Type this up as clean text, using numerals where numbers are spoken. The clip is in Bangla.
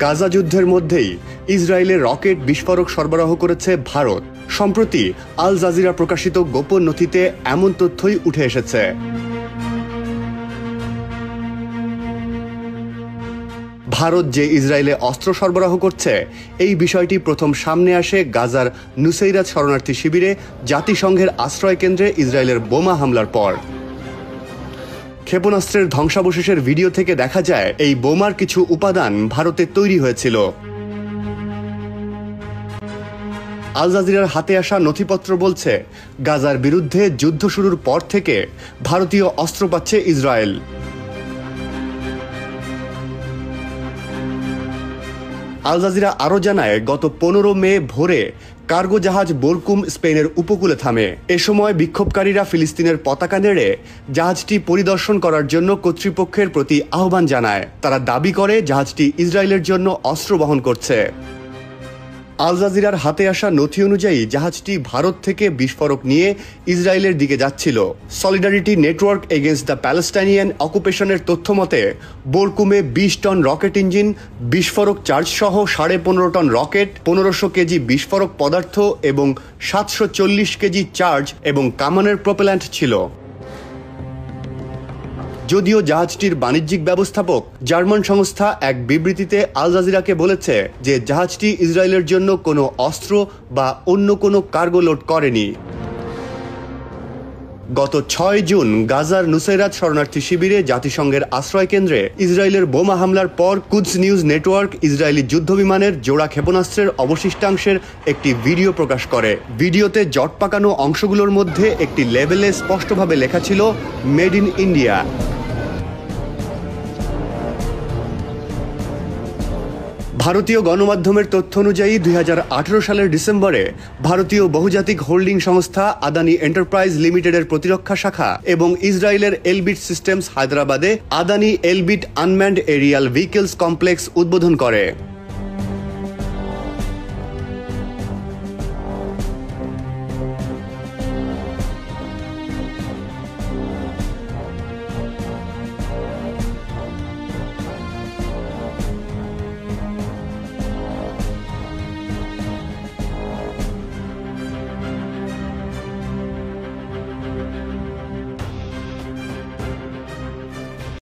গাজা যুদ্ধের মধ্যেই ইসরায়েলে রকেট বিস্ফোরক সরবরাহ করেছে ভারত। সম্প্রতি আল জাজিরা প্রকাশিত গোপন নথিতে এমন তথ্যই উঠে এসেছে। ভারত যে ইসরায়েলে অস্ত্র সরবরাহ করছে এই বিষয়টি প্রথম সামনে আসে গাজার নুসেইরাত শরণার্থী শিবিরে জাতিসংঘের আশ্রয় কেন্দ্রে ইসরায়েলের বোমা হামলার পর। ক্ষেপণাস্ত্রের ধ্বংসাবশেষের ভিডিও থেকে দেখা যায় এই বোমার কিছু উপাদান ভারতে তৈরি হয়েছিল। আল জাজিরার হাতে আসা নথিপত্র বলছে, গাজার বিরুদ্ধে যুদ্ধ শুরুর পর থেকে ভারতীয় অস্ত্র পাচ্ছে ইসরায়েল। আল জাজিরা আরও জানায়, গত 15 মে ভোরে কার্গো জাহাজ বোরকুম স্পেনের উপকূলে থামে। এ সময় বিক্ষোভকারীরা ফিলিস্তিনের পতাকা নেড়ে জাহাজটি পরিদর্শন করার জন্য কর্তৃপক্ষের প্রতি আহ্বান জানায়। তারা দাবি করে জাহাজটি ইসরায়েলের জন্য অস্ত্র বহন করছে। আল জাজিরার হাতে আসা নথি অনুযায়ী জাহাজটি ভারত থেকে বিস্ফোরক নিয়ে ইসরায়েলের দিকে যাচ্ছিল। Solidarity network against the Palestinian অকুপেশনের তথ্য মতে বোরকুমে 20 টন রকেট ইঞ্জিন, বিস্ফোরক চার্জ সহ 15.5 টন রকেট, 1500 কেজি বিস্ফোরক পদার্থ এবং 740 কেজি চার্জ এবং কামানের প্রপেল্যান্ট ছিল। যদিও জাহাজটির বাণিজ্যিক ব্যবস্থাপক জার্মান সংস্থা এক বিবৃতিতে আল জাজিরাকে বলেছে যে জাহাজটি ইসরায়েলের জন্য কোনো অস্ত্র বা অন্য কোনো কার্গো লোড করেনি। গত 6 জুন গাজার নুসেইরাত শরণার্থী শিবিরে জাতিসংঘের আশ্রয় কেন্দ্রে ইসরায়েলের বোমা হামলার পর কুদস নিউজ নেটওয়ার্ক ইসরায়েলি যুদ্ধবিমানের জোড়া ক্ষেপণাস্ত্রের অবশিষ্টাংশের একটি ভিডিও প্রকাশ করে। ভিডিওতে জট পাকানো অংশগুলোর মধ্যে একটি লেবেলে স্পষ্টভাবে লেখা ছিল মেড ইন ইন্ডিয়া। ভারতীয় গণমাধ্যমের তথ্য অনুযায়ী 2018 সালের ডিসেম্বরে ভারতীয় বহুজাতিক হোল্ডিং সংস্থা আদানি এন্টারপ্রাইজ লিমিটেডের প্রতিরক্ষা শাখা এবং ইসরায়েলের এলবিট সিস্টেমস হায়দ্রাবাদে Adani Elbit unmanned Arial vehicles complex উদ্বোধন করে।